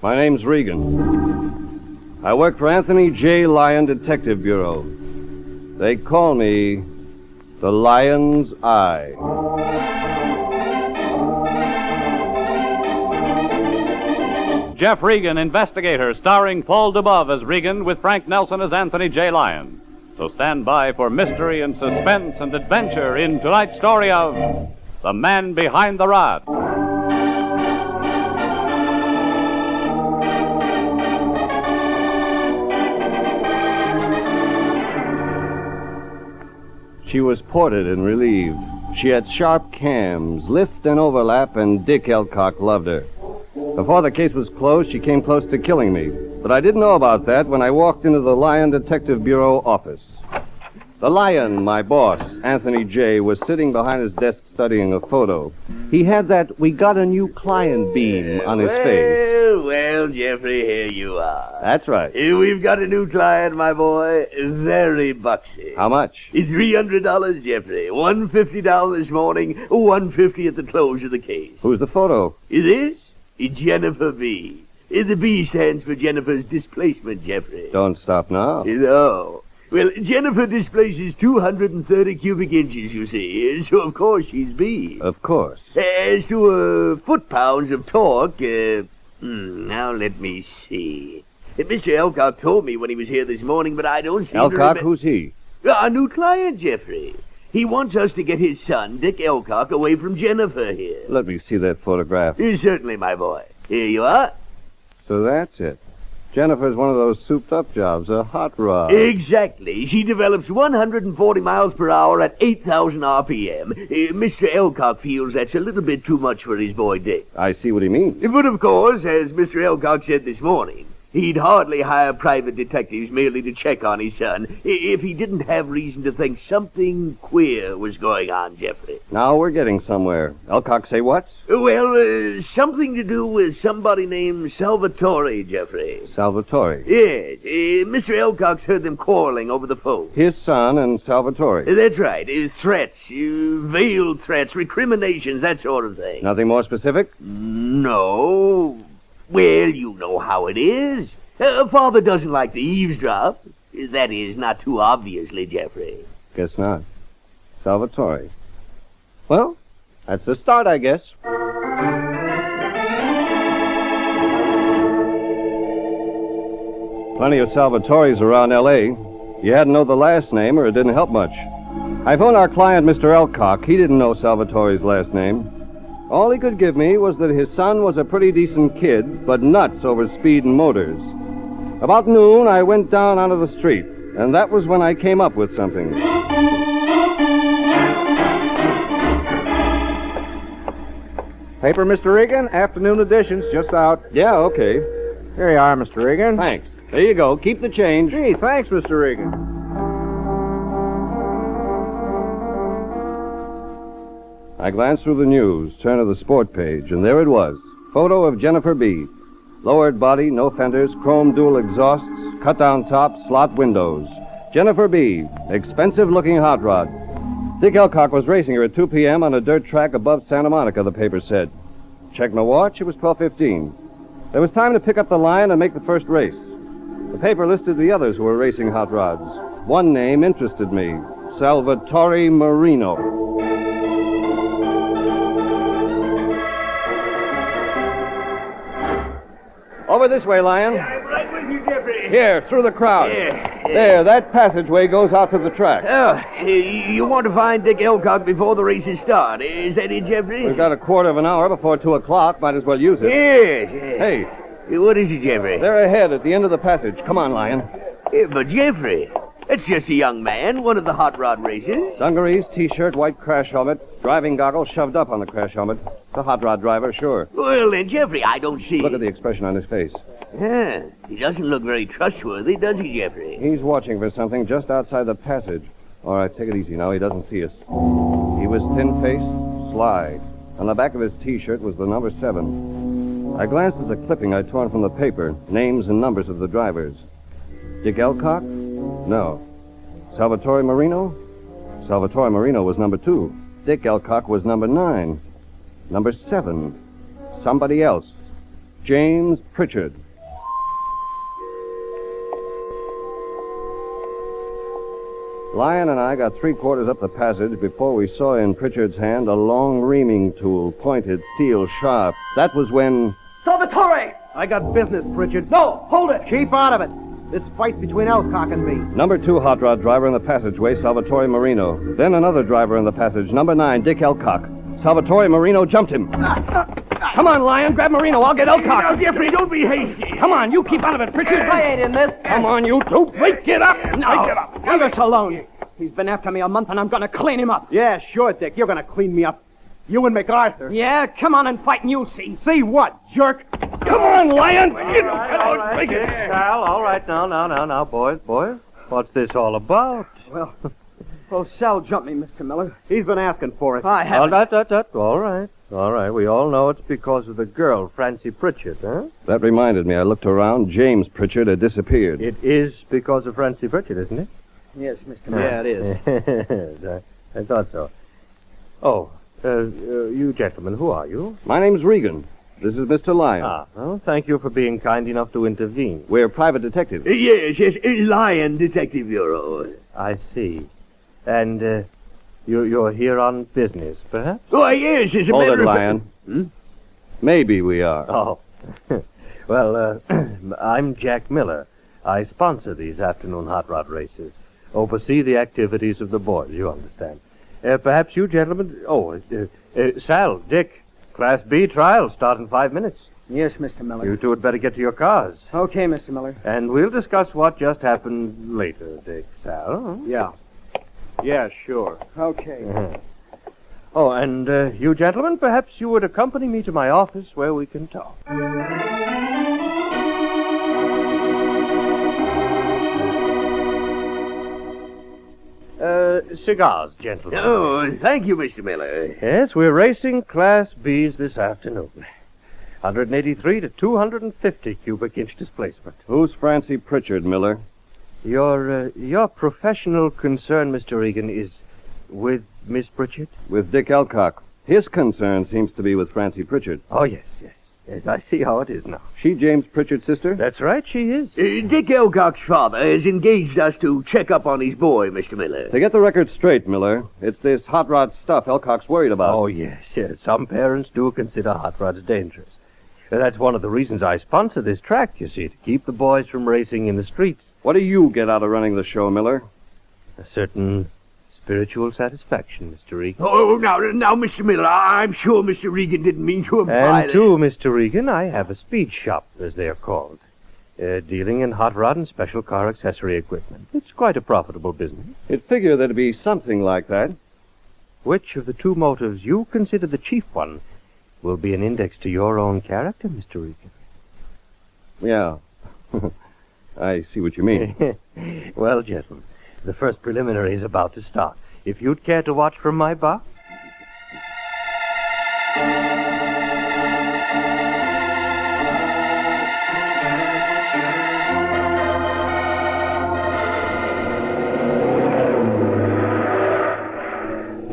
My name's Regan. I work for Anthony J. Lyon Detective Bureau. They call me the Lion's Eye. Jeff Regan, Investigator, starring Paul Dubov as Regan with Frank Nelson as Anthony J. Lyon. So stand by for mystery and suspense and adventure in tonight's story of The Man Behind the Rod. She was ported and relieved. She had sharp cams, lift and overlap, and Dick Elcock loved her. Before the case was closed, she came close to killing me. But I didn't know about that when I walked into the Lyon Detective Bureau office. The Lion, my boss, Anthony J., was sitting behind his desk studying a photo. He had that "we got a new client" beam on his face. Well, Jeffrey, here you are. That's right. We've got a new client, my boy. Very bucksy. How much? $300, Jeffrey. $150 down this morning, $150 at the close of the case. Who's the photo? This? Jennifer B. The B stands for Jennifer's displacement, Jeffrey. Don't stop now. No. Well, Jennifer displaces 230 cubic inches, you see, so of course she's B. Of course. As to foot-pounds of torque, now let me see. Mr. Elcock told me when he was here this morning, but I don't see... Elcock? Who's he? Our new client, Jeffrey. He wants us to get his son, Dick Elcock, away from Jennifer here. Let me see that photograph. Certainly, my boy. Here you are. So that's it. Jennifer's one of those souped-up jobs, a hot rod. Exactly. She develops 140 miles per hour at 8,000 RPM. Mr. Elcock feels that's a little bit too much for his boy Dick. I see what he means. But, of course, as Mr. Elcock said this morning, he'd hardly hire private detectives merely to check on his son if he didn't have reason to think something queer was going on, Jeffrey. Now we're getting somewhere. Elcock say what? Well, something to do with somebody named Salvatore, Jeffrey. Salvatore. Yes. Mr. Elcock's heard them quarreling over the phone. His son and Salvatore. That's right. Threats, veiled threats, recriminations, that sort of thing. Nothing more specific? No. Well, you know how it is. A father doesn't like to eavesdrop. That is, not too obviously, Jeffrey. Guess not. Salvatore. Well, that's the start, I guess. Plenty of Salvatores around L.A. You had to know the last name or it didn't help much. I phoned our client, Mr. Elcock. He didn't know Salvatore's last name. All he could give me was that his son was a pretty decent kid, but nuts over speed and motors. About noon, I went down onto the street, and that was when I came up with something. Paper, Mr. Regan? Afternoon editions, just out. Yeah, okay. Here you are, Mr. Regan. Thanks. There you go. Keep the change. Gee, thanks, Mr. Regan. I glanced through the news, turned to the sport page, and there it was. Photo of Jennifer B. Lowered body, no fenders, chrome dual exhausts, cut-down top, slot windows. Jennifer B. Expensive-looking hot rod. Dick Elcock was racing her at 2 p.m. on a dirt track above Santa Monica, the paper said. Checked my watch, it was 12:15. There was time to pick up the line and make the first race. The paper listed the others who were racing hot rods. One name interested me, Salvatore Marino. Over this way, Lion. Yeah, I'm right with you, Jeffrey. Here, through the crowd. Yeah. There, that passageway goes out to the track. Oh, you want to find Dick Elcock before the races start. Is that it, Jeffrey? We've got a quarter of an hour before 2 o'clock. Might as well use it. Yes. Hey, What is it, Jeffrey? they're ahead at the end of the passage. Come on, Lion. But, Jeffrey, that's just a young man, one of the hot rod races. Dungarees, T-shirt, white crash helmet, driving goggles shoved up on the crash helmet. The hot rod driver, sure. Well, then, Jeffrey, I don't see... Look at the expression on his face. Yeah, he doesn't look very trustworthy, does he, Jeffrey? He's watching for something just outside the passage. All right, take it easy now. He doesn't see us. He was thin-faced, sly. On the back of his T-shirt was the number 7. I glanced at the clipping I'd torn from the paper, names and numbers of the drivers. Dick Elcock? No. Salvatore Marino? Salvatore Marino was number 2. Dick Elcock was number 9. Number 7. Somebody else. James Pritchard. Lion and I got 3/4 up the passage before we saw in Pritchard's hand a long reaming tool, pointed, steel sharp. That was when... Salvatore! I got business, Pritchard. No, hold it. Keep out of it. This fight's between Elcock and me. Number 2 hot rod driver in the passageway, Salvatore Marino. Then another driver in the passage, number 9, Dick Elcock. Salvatore Marino jumped him. Come on, Lion, grab Marino. I'll get Elcock. Now, Jeffrey, don't be hasty. Come on, you keep out of it, Pritchard. I ain't in this. Come on, you two. Wait, get up. No. Get up. Leave us alone. He's been after me a month, and I'm going to clean him up. Yeah, sure, Dick. You're going to clean me up. You and MacArthur. Yeah, come on and fight, and you'll see. See what, jerk? Come on, Lion. Get All right, Sal, all right. Now, boys. What's this all about? Well, Sal jumped me, Mr. Miller. He's been asking for it. I haven't. All right. We all know it's because of the girl, Francie Pritchard, huh? That reminded me. I looked around. James Pritchard had disappeared. It is because of Francie Pritchard, isn't it? Yes, Mr. Miller. Yeah, it is. I thought so. Oh, you gentlemen, who are you? My name's Regan. This is Mr. Lion. Well, thank you for being kind enough to intervene. We're private detectives. Yes, Lion Detective Bureau. I see. And you're here on business, perhaps? Oh, yes, as a Hold matter it, of... Lion. Maybe we are. Oh. Well, I'm Jack Miller. I sponsor these afternoon hot rod races. Oversee the activities of the boys, you understand. Perhaps you gentlemen... Sal, Dick, Class B trial start in 5 minutes. Yes, Mr. Miller. You two had better get to your cars. Okay, Mr. Miller. And we'll discuss what just happened later, Dick. Sal? Yeah. Yeah, sure. Okay. Oh, and you gentlemen, perhaps you would accompany me to my office where we can talk. Cigars, gentlemen. Oh, thank you, Mr. Miller. Yes, we're racing Class Bs this afternoon. 183 to 250 cubic inch displacement. Who's Francie Pritchard, Miller? Your professional concern, Mr. Regan, is with Miss Pritchard? With Dick Elcock. His concern seems to be with Francie Pritchard. Oh, yes, I see how it is now. She James Pritchard's sister? That's right, she is. Dick Elcock's father has engaged us to check up on his boy, Mr. Miller. To get the record straight, Miller, it's this hot rod stuff Elcock's worried about. Oh, yes. Some parents do consider hot rods dangerous. That's one of the reasons I sponsor this track, you see, to keep the boys from racing in the streets. What do you get out of running the show, Miller? A certain spiritual satisfaction, Mr. Regan. Oh, now, Mr. Miller, I'm sure Mr. Regan didn't mean to imply And too, Mr. Regan, I have a speed shop, as they're called, dealing in hot rod and special car accessory equipment. It's quite a profitable business. It'd figure there'd be something like that. Which of the two motives you consider the chief one will be an index to your own character, Mr. Regan. Yeah. I see what you mean. Well, gentlemen, the first preliminary is about to start. If you'd care to watch from my box.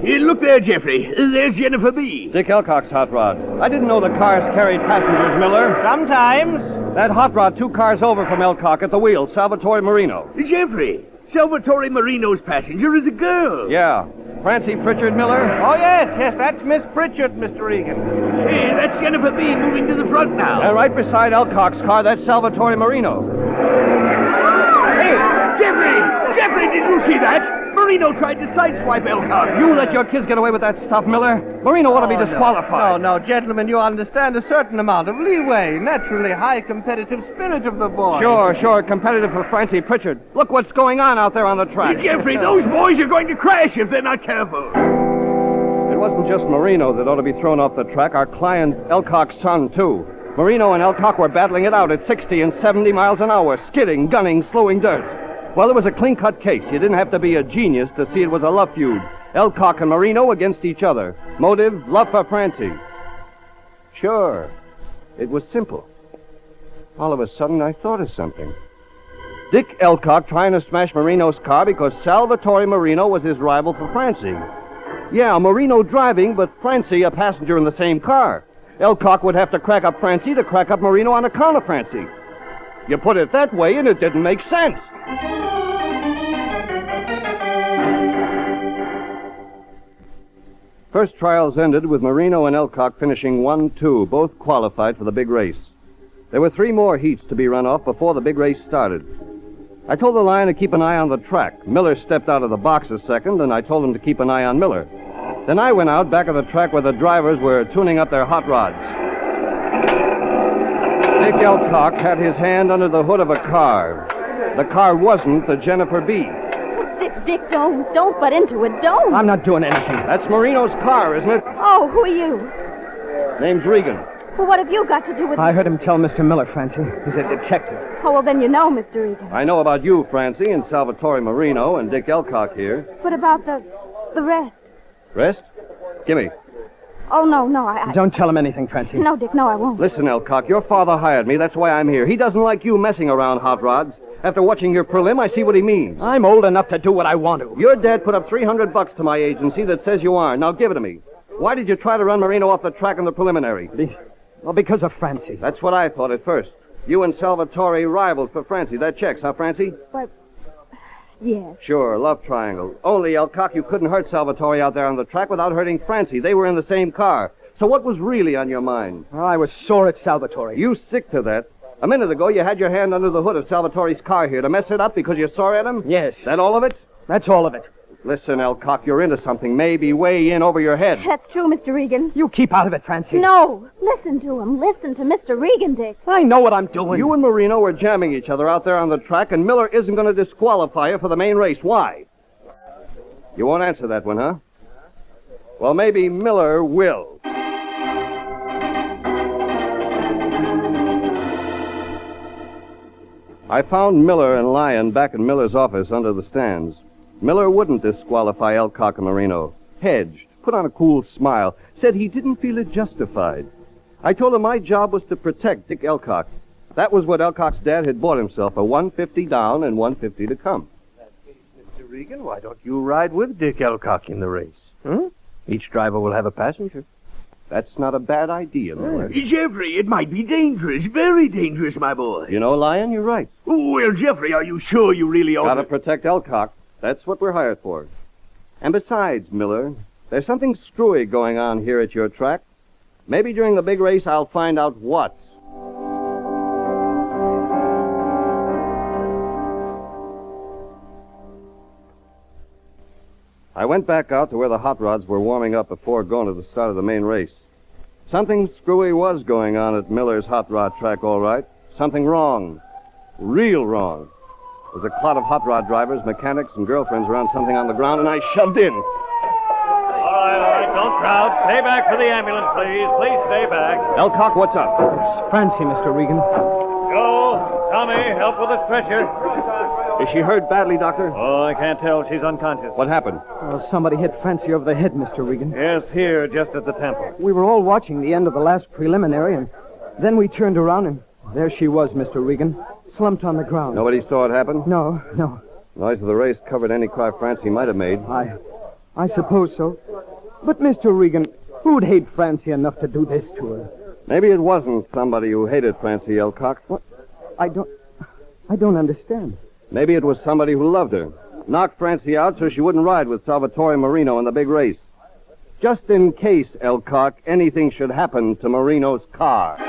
Look there, Jeffrey. There's Jennifer B. Dick Elcock's hot rod. I didn't know the cars carried passengers, Miller. Sometimes. That hot rod 2 cars over from Elcock at the wheel, Salvatore Marino. Jeffrey, Salvatore Marino's passenger is a girl. Yeah. Francie Pritchard, Miller? Oh, yes, that's Miss Pritchard, Mr. Regan. Hey, that's Jennifer B. moving to the front now. And right beside Elcock's car, that's Salvatore Marino. Hey, Jeffrey, did you see that? Marino tried to sideswipe Elcock. You let your kids get away with that stuff, Miller. Marino ought to be disqualified. No, gentlemen, you understand a certain amount of leeway. Naturally, high competitive spirit of the boy. Sure, competitive for Francie Pritchard. Look what's going on out there on the track. Jeffrey, those boys are going to crash if they're not careful. It wasn't just Marino that ought to be thrown off the track. Our client, Elcock's son, too. Marino and Elcock were battling it out at 60 and 70 miles an hour, skidding, gunning, slewing dirt. Well, it was a clean-cut case. You didn't have to be a genius to see it was a love feud. Elcock and Marino against each other. Motive, love for Francie. Sure, it was simple. All of a sudden, I thought of something. Dick Elcock trying to smash Marino's car because Salvatore Marino was his rival for Francie. Yeah, Marino driving, but Francie a passenger in the same car. Elcock would have to crack up Francie to crack up Marino on account of Francie. You put it that way, and it didn't make sense. First trials ended with Marino and Elcock finishing 1-2, both qualified for the big race. There were 3 more heats to be run off before the big race started. I told the Lion to keep an eye on the track. Miller stepped out of the box a second, and I told him to keep an eye on Miller. Then I went out back of the track where the drivers were tuning up their hot rods. Dick Elcock had his hand under the hood of a car. The car wasn't the Jennifer B. Dick, don't butt into it, don't. I'm not doing anything. That's Marino's car, isn't it? Oh, who are you? Name's Regan. Well, what have you got to do with I heard him tell Mr. Miller, Francie. He's a detective. Oh, well, then you know, Mr. Regan. I know about you, Francie, and Salvatore Marino, and Dick Elcock here. What about the rest? Rest? Gimme. Oh, no, I... Don't tell him anything, Francie. No, Dick, no, I won't. Listen, Elcock, your father hired me. That's why I'm here. He doesn't like you messing around hot rods. After watching your prelim, I see what he means. I'm old enough to do what I want to. Your dad put up $300 to my agency that says you aren't. Now give it to me. Why did you try to run Marino off the track in the preliminary? Well, because of Francie. That's what I thought at first. You and Salvatore rivaled for Francie. That checks, huh, Francie? But... yes. Sure, love triangle. Only, Elcock, you couldn't hurt Salvatore out there on the track without hurting Francie. They were in the same car. So what was really on your mind? Well, I was sore at Salvatore. You stick to that. A minute ago, you had your hand under the hood of Salvatore's car here to mess it up because you're sore at him? Yes. That all of it? That's all of it. Listen, Elcock, you're into something maybe way in over your head. That's true, Mr. Regan. You keep out of it, Francie. No, listen to him. Listen to Mr. Regan, Dick. I know what I'm doing. You and Marino were jamming each other out there on the track, and Miller isn't going to disqualify you for the main race. Why? You won't answer that one, huh? Well, maybe Miller will. I found Miller and Lyon back in Miller's office under the stands. Miller wouldn't disqualify Elcock and Marino. Hedged, put on a cool smile, said he didn't feel it justified. I told him my job was to protect Dick Elcock. That was what Elcock's dad had bought himself, a 150 down and 150 to come. Mr. Regan, why don't you ride with Dick Elcock in the race? Each driver will have a passenger. That's not a bad idea, Miller. Jeffrey, it might be dangerous, very dangerous, my boy. You know, Lyon, you're right. Well, Jeffrey, are you sure you really ought Gotta protect Elcock. That's what we're hired for. And besides, Miller, there's something screwy going on here at your track. Maybe during the big race I'll find out what. I went back out to where the hot rods were warming up before going to the start of the main race. Something screwy was going on at Miller's hot rod track, all right. Something wrong. Real wrong. There's a clot of hot rod drivers, mechanics, and girlfriends around something on the ground, and I shoved in. All right, don't crowd. Stay back for the ambulance, please. Please stay back. Elcock, what's up? It's Francie, Mr. Regan. Joe, Tommy, help with the stretcher. Is she hurt badly, Doctor? Oh, I can't tell. She's unconscious. What happened? Well, somebody hit Francie over the head, Mr. Regan. Yes, here, just at the temple. We were all watching the end of the last preliminary, and then we turned around, and there she was, Mr. Regan, slumped on the ground. Nobody saw it happen? No. Noise of the race covered any cry Francie might have made. I suppose so. But, Mr. Regan, who'd hate Francie enough to do this to her? Maybe it wasn't somebody who hated Francie, Elcock. What? I don't understand. Maybe it was somebody who loved her. Knocked Francie out so she wouldn't ride with Salvatore Marino in the big race. Just in case, Elcock, anything should happen to Marino's car.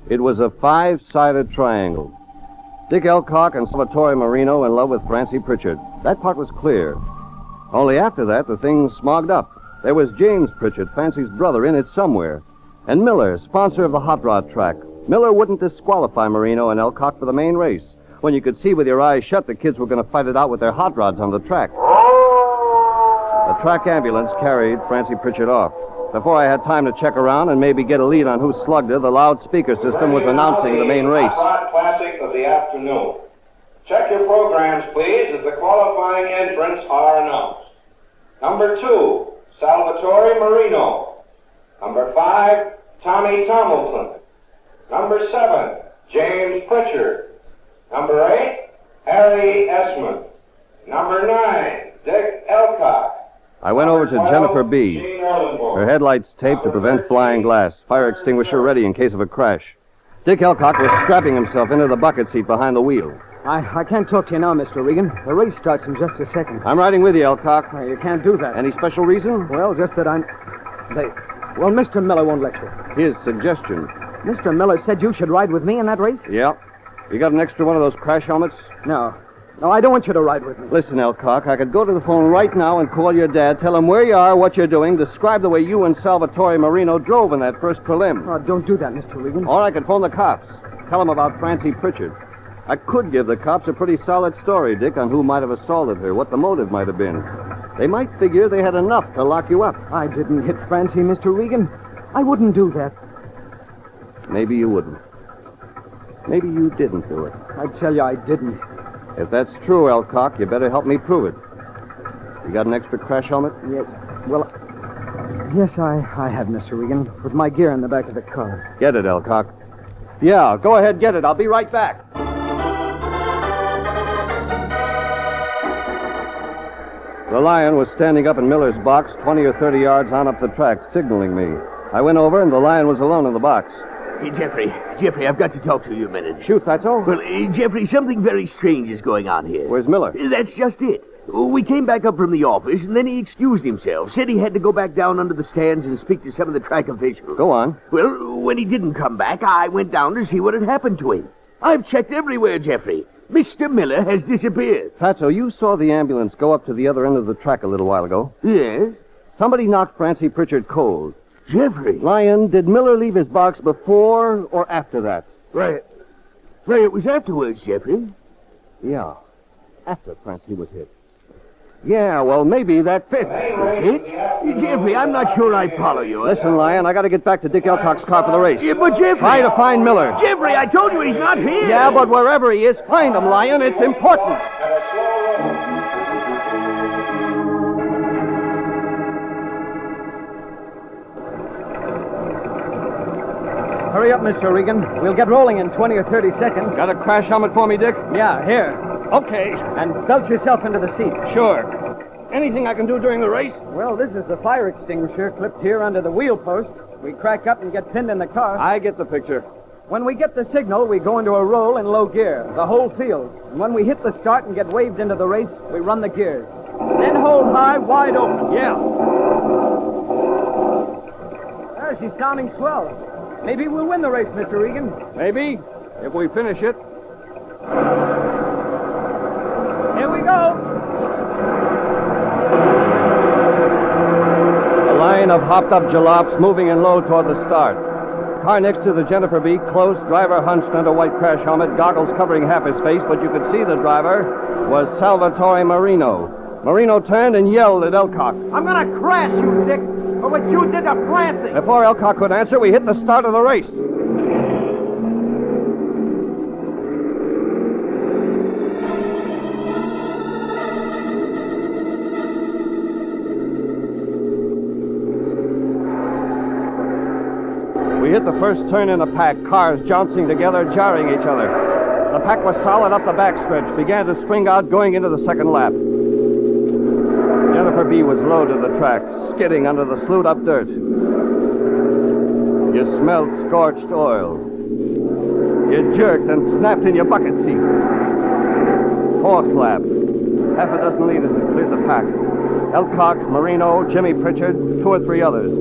It was a 5-sided triangle. Dick Elcock and Salvatore Marino in love with Francie Pritchard. That part was clear. Only after that, the thing smogged up. There was James Pritchard, Francie's brother, in it somewhere. And Miller, sponsor of the hot rod track. Miller wouldn't disqualify Marino and Elcock for the main race, when you could see with your eyes shut the kids were going to fight it out with their hot rods on the track. The track ambulance carried Francie Pritchard off. Before I had time to check around and maybe get a lead on who slugged her, the loudspeaker system was announcing the main race. Hot Classic of the afternoon. Check your programs, please, as the qualifying entrants are announced. Number 2, Salvatore Marino. Number 5, Tommy Tomlinson. Number 7, James Pritchard. Number 8, Harry Esmond. Number 9, Dick Elcock. I went over to Jennifer B. Gene Erlenborg. Her headlights taped to prevent flying glass. Fire extinguisher ready in case of a crash. Dick Elcock was strapping himself into the bucket seat behind the wheel. I can't talk to you now, Mr. Regan. The race starts in just a second. I'm riding with you, Elcock. You can't do that. Any special reason? Well, just that Well, Mr. Miller won't let you. His suggestion. Mr. Miller said you should ride with me in that race? Yeah. You got an extra one of those crash helmets? No. No, I don't want you to ride with me. Listen, Elcock, I could go to the phone right now and call your dad, tell him where you are, what you're doing, describe the way you and Salvatore Marino drove in that first prelim. Oh, don't do that, Mr. Regan. Or I could phone the cops, tell them about Francie Pritchard. I could give the cops a pretty solid story, Dick, on who might have assaulted her, what the motive might have been. They might figure they had enough to lock you up. I didn't hit Francie, Mr. Regan. I wouldn't do that. Maybe you wouldn't. Maybe you didn't do it. I tell you, I didn't. If that's true, Elcock, you better help me prove it. You got an extra crash helmet? Yes. Well, yes, I have, Mr. Regan. With my gear in the back of the car. Get it, Elcock. Yeah, go ahead, get it. I'll be right back. The Lion was standing up in Miller's box 20 or 30 yards on up the track, signaling me. I went over, and the Lion was alone in the box. Hey, Jeffrey, I've got to talk to you a minute. Shoot, Fatso. Well, Jeffrey, something very strange is going on here. Where's Miller? That's just it. We came back up from the office, and then he excused himself. Said he had to go back down under the stands and speak to some of the track officials. Go on. Well, when he didn't come back, I went down to see what had happened to him. I've checked everywhere, Jeffrey. Mr. Miller has disappeared. Fatso, you saw the ambulance go up to the other end of the track a little while ago. Yes? Somebody knocked Francie Pritchard cold. Jeffrey? Lion, did Miller leave his box before or after that? Right, it was afterwards, Jeffrey. Yeah, after Francie was hit. Yeah, well, maybe that fits. Hit? Jeffrey, I'm not sure I follow you. Listen, Lion, I got to get back to Dick Elcock's car for the race. Yeah, but Jeffrey... Try to find Miller. Jeffrey, I told you he's not here. Yeah, but wherever he is, find him, Lion. It's important. Hurry up, Mr. Regan. We'll get rolling in 20 or 30 seconds. Got a crash helmet for me, Dick? Yeah, here. Okay. And belt yourself into the seat. Sure. Anything I can do during the race? Well, this is the fire extinguisher clipped here under the wheel post. We crack up and get pinned in the car. I get the picture. When we get the signal, we go into a roll in low gear, the whole field. And when we hit the start and get waved into the race, we run the gears. Then hold high, wide open. Yeah. There, she's sounding swell. Maybe we'll win the race, Mr. Regan. Maybe, if we finish it. Here we go. A line of hopped-up jalops moving in low toward the start. Car next to the Jennifer B, close, driver hunched under white crash helmet, goggles covering half his face, but you could see the driver was Salvatore Marino. Marino turned and yelled at Elcock. I'm gonna crash you, Dick, for what you did to Francie. Before Elcock could answer, we hit the start of the race. We hit the first turn in a pack, cars jouncing together, jarring each other. The pack was solid up the backstretch, began to swing out going into the second lap. Jennifer B was low to the track, skidding under the slewed-up dirt. You smelled scorched oil. You jerked and snapped in your bucket seat. Fourth lap. Half a dozen leaders had cleared the pack. Elcock, Marino, Jimmy Pritchard, 2 or 3 others.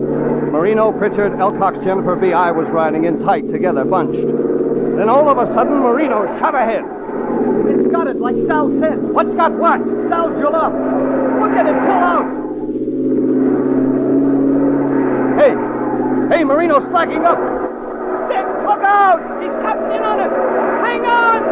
Marino, Pritchard, Elcock's Jennifer B. I was riding in tight together, bunched. Then all of a sudden, Marino shot ahead. It's got it, like Sal said. What's got what? Sal's jalop. Look at it pull out. Hey, Marino's slacking up. Dick, look out! He's cutting in on us. Hang on!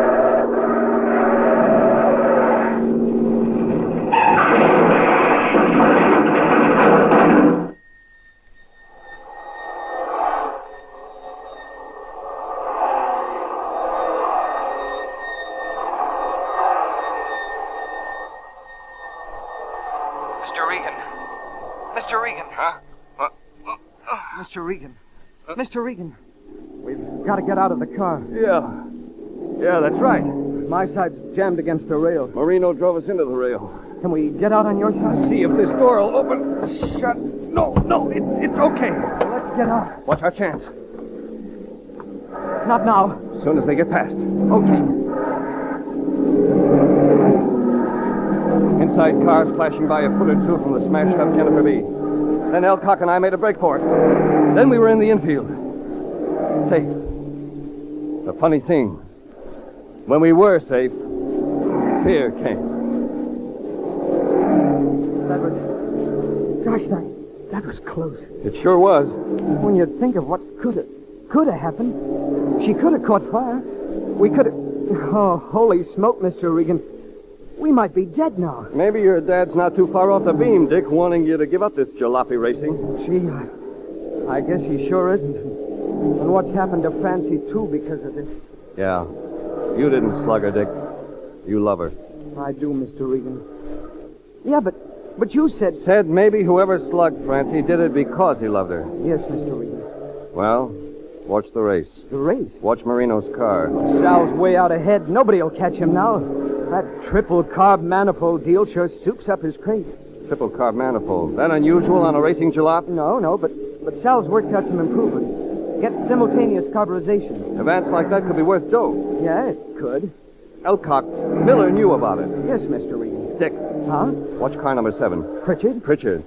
Mr. Regan. Huh? Mr. Regan. Mr. Regan. We've got to get out of the car. Yeah. Yeah, that's right. My side's jammed against the rail. Marino drove us into the rail. Can we get out on your side? See if this door will open. Shut. No, it's okay. Let's get out. What's our chance? Not now. As soon as they get past. Okay. Inside cars flashing by a foot or two from the smashed up Jennifer B. Then Elcock and I made a break for it. Then we were in the infield. Safe. The funny thing, when we were safe, fear came. That was... Gosh, that was close. It sure was. When you think of what could have happened, she could have caught fire. We could have... Oh, holy smoke, Mr. Regan. We might be dead now. Maybe your dad's not too far off the beam, Dick, wanting you to give up this jalopy racing. Gee, I guess he sure isn't. And what's happened to Francie, too, because of this. Yeah. You didn't slug her, Dick. You love her. I do, Mr. Regan. Yeah, but you said... Said maybe whoever slugged Francie did it because he loved her. Yes, Mr. Regan. Well, watch the race. The race? Watch Marino's car. Sal's way out ahead. Nobody'll catch him now. That triple carb manifold deal sure soups up his crate. Triple carb manifold. That unusual on a racing jalop? No, but Sal's worked out some improvements. Get simultaneous carburization. Advance like that could be worth dough. Yeah, it could. Elcock, Miller knew about it. Yes, Mr. Regan. Dick, Huh? watch car number 7. Pritchard? Pritchard.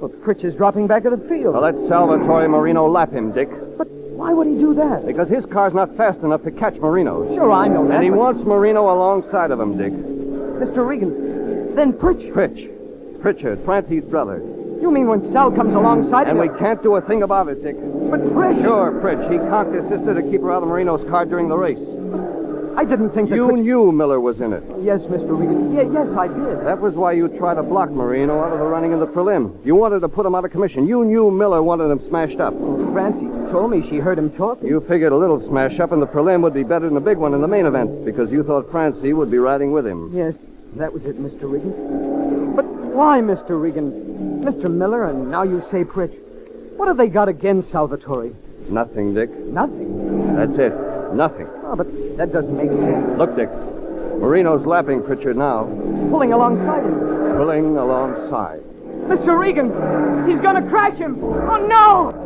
Well, Pritchard's dropping back of the field. Well, let Salvatore Marino lap him, Dick. But why would he do that? Because his car's not fast enough to catch Marino's. Sure, I know that. And he but- wants Marino alongside of him, Dick. Mr. Regan, then Pritchard. Pritchard, Francie's brother. You mean when Sal comes alongside And him? we can't do a thing about it, Dick. But Pritchard... Sure, Pritch. He conked his sister to keep her out of Marino's car during the race. I didn't think that... You knew Miller was in it. Yes, Mr. Regan. Yes, I did. That was why you tried to block Marino out of the running in the prelim. You wanted to put him out of commission. You knew Miller wanted him smashed up. Francie told me she heard him talking. You figured a little smash up in the prelim would be better than a big one in the main event because you thought Francie would be riding with him. Yes, that was it, Mr. Regan. But why, Mr. Regan? Mr. Miller, and now you say Pritch. What have they got against Salvatore? Nothing, Dick. Nothing. That's it. Nothing. Oh, but that doesn't make sense. Look, Dick. Marino's lapping Pritchard now. Pulling alongside him. Pulling alongside. Mr. Regan, he's going to crash him. Oh, no!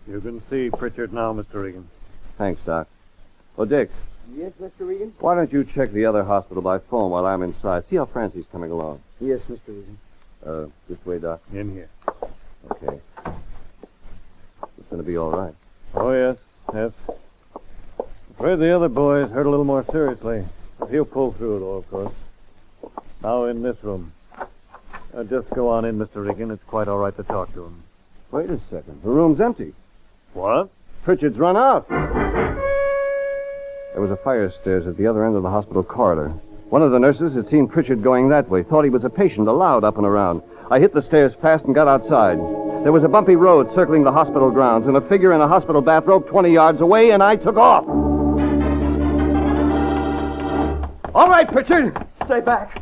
You can see Pritchard now, Mr. Regan. Thanks, Doc. Oh, Dick, Yes, Mr. Regan? why don't you check the other hospital by phone while I'm inside? See how Francie's coming along. Yes, Mr. Regan. This way, Doc. In here. Okay. It's going to be all right. Oh, yes. Afraid the other boys hurt a little more seriously. But he'll pull through, though, of course. Now in this room. Just go on in, Mr. Regan. It's quite all right to talk to him. Wait a second. The room's empty. What? Pritchard's run out. There was a fire stairs at the other end of the hospital corridor. One of the nurses had seen Pritchard going that way, thought he was a patient, allowed up and around. I hit the stairs fast and got outside. There was a bumpy road circling the hospital grounds, and a figure in a hospital bathrobe 20 yards away, and I took off. All right, Pritchard. Stay back.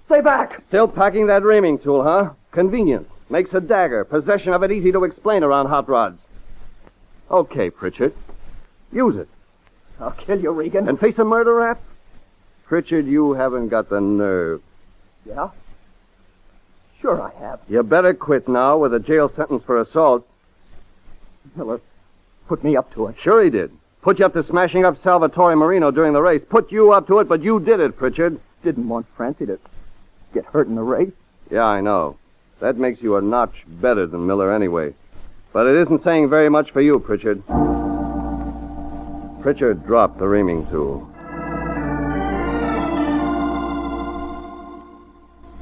Stay back. Still packing that reaming tool, huh? Convenient. Makes a dagger. Possession of it easy to explain around hot rods. Okay, Pritchard. Use it. I'll kill you, Regan. And face a murder rap? Pritchard, you haven't got the nerve. Yeah? Sure I have. You better quit now with a jail sentence for assault. Miller put me up to it. Sure he did. Put you up to smashing up Salvatore Marino during the race. Put you up to it, but you did it, Pritchard. Didn't want Francie to get hurt in the race. Yeah, I know. That makes you a notch better than Miller anyway. But it isn't saying very much for you, Pritchard. Pritchard dropped the reaming tool.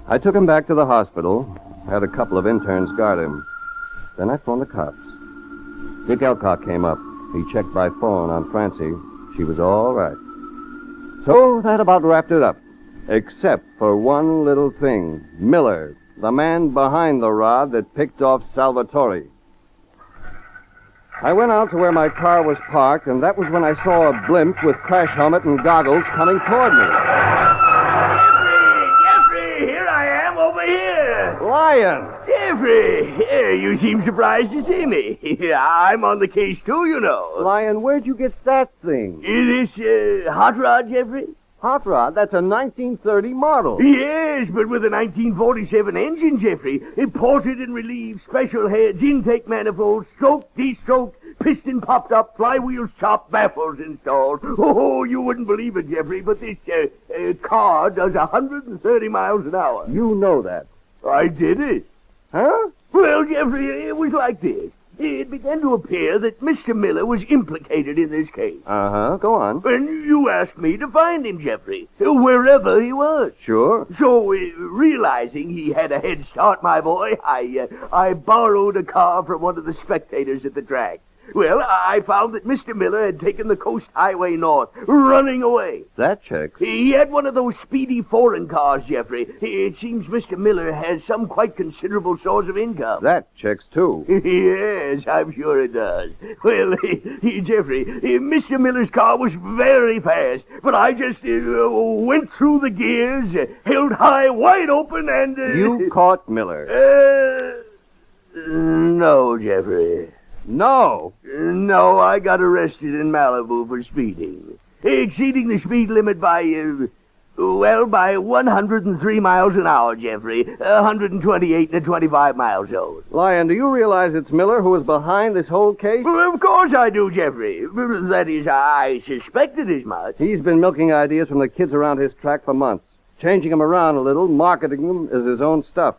I took him back to the hospital, had a couple of interns guard him. Then I phoned the cops. Dick Elcock came up. He checked by phone on Francie. She was all right. So that about wrapped it up. Except for one little thing. Miller, the man behind the rod that picked off Salvatore. I went out to where my car was parked, and that was when I saw a blimp with crash helmet and goggles coming toward me. Jeffrey, here I am over here. Lion! Jeffrey, you seem surprised to see me. I'm on the case, too, you know. Lion, where'd you get that thing? This hot rod, Jeffrey? Hot rod? That's a 1930 model. Yes, but with a 1947 engine, Jeffrey. Imported and relieved, special heads, intake manifolds, stroke, de-stroke, piston popped up, flywheels chopped, baffles installed. Oh, you wouldn't believe it, Jeffrey, but this car does 130 miles an hour. You know that. I did it. Huh? Well, Jeffrey, it was like this. It began to appear that Mr. Miller was implicated in this case. Uh-huh. Go on. And you asked me to find him, Jeffrey, wherever he was. Sure. So, realizing he had a head start, my boy, I borrowed a car from one of the spectators at the track. Well, I found that Mr. Miller had taken the Coast Highway north, running away. That checks. He had one of those speedy foreign cars, Jeffrey. It seems Mr. Miller has some quite considerable source of income. That checks, too. Yes, I'm sure it does. Well, Jeffrey, Mr. Miller's car was very fast, but I just went through the gears, held high, wide open, and... You caught Miller. No, Jeffrey. No. No, I got arrested in Malibu for speeding. Exceeding the speed limit by 103 miles an hour, Jeffrey. 128 in a 25-mile zone. Lion, do you realize it's Miller who is behind this whole case? Well, of course I do, Jeffrey. That is, I suspected as much. He's been milking ideas from the kids around his track for months, changing them around a little, marketing them as his own stuff.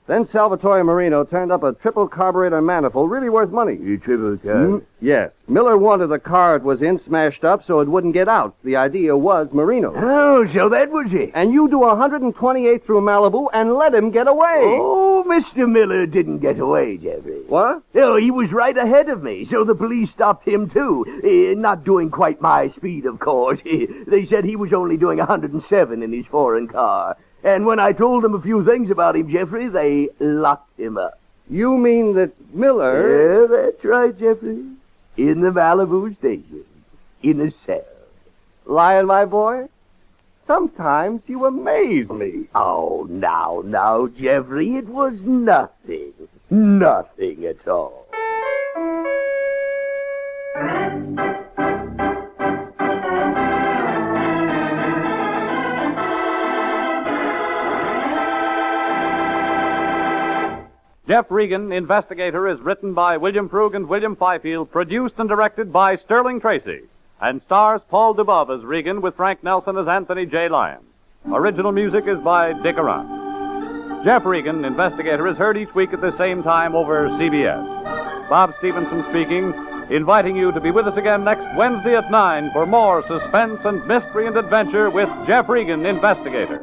Then Salvatore Marino turned up a triple carburetor manifold, really worth money. Triple car? Yes. Miller wanted the car it was in smashed up so it wouldn't get out. The idea was Marino. Oh, so that was it. And you do 128 through Malibu and let him get away. Oh, Mr. Miller didn't get away, Jeffrey. What? Oh, he was right ahead of me, so the police stopped him, too. Not doing quite my speed, of course. They said he was only doing 107 in his foreign car. And when I told them a few things about him, Jeffrey, they locked him up. You mean that Miller... Yeah, that's right, Jeffrey. In the Malibu station. In a cell. Lion, my boy, sometimes you amaze me. Oh, now, Jeffrey, it was nothing. Nothing at all. Jeff Regan, Investigator, is written by William Frug and William Fifield, produced and directed by Sterling Tracy, and stars Paul Dubov as Regan with Frank Nelson as Anthony J. Lyon. Original music is by Dick Arant. Jeff Regan, Investigator, is heard each week at the same time over CBS. Bob Stevenson speaking, inviting you to be with us again next Wednesday at 9 for more suspense and mystery and adventure with Jeff Regan, Investigator.